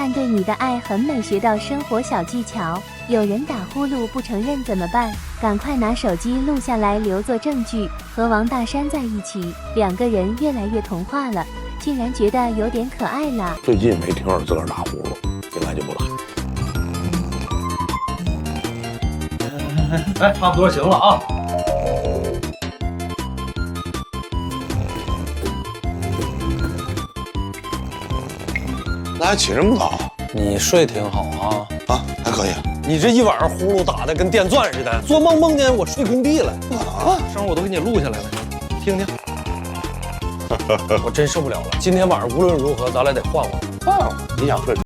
看对你的爱很美，学到生活小技巧。有人打呼噜不承认怎么办？赶快拿手机录下来留作证据。和王大山在一起，2个人越来越同化了，竟然觉得有点可爱了。最近没听着自个儿打呼噜，应该就不打。哎，差不多行了啊。那还起这么早？你睡挺好啊？啊，还可以。你这一晚上呼噜打的跟电钻似的，做梦梦见我睡工地了。啊，声我都给你录下来了，听听。我真受不了了，今天晚上无论如何咱俩得换换。你想睡？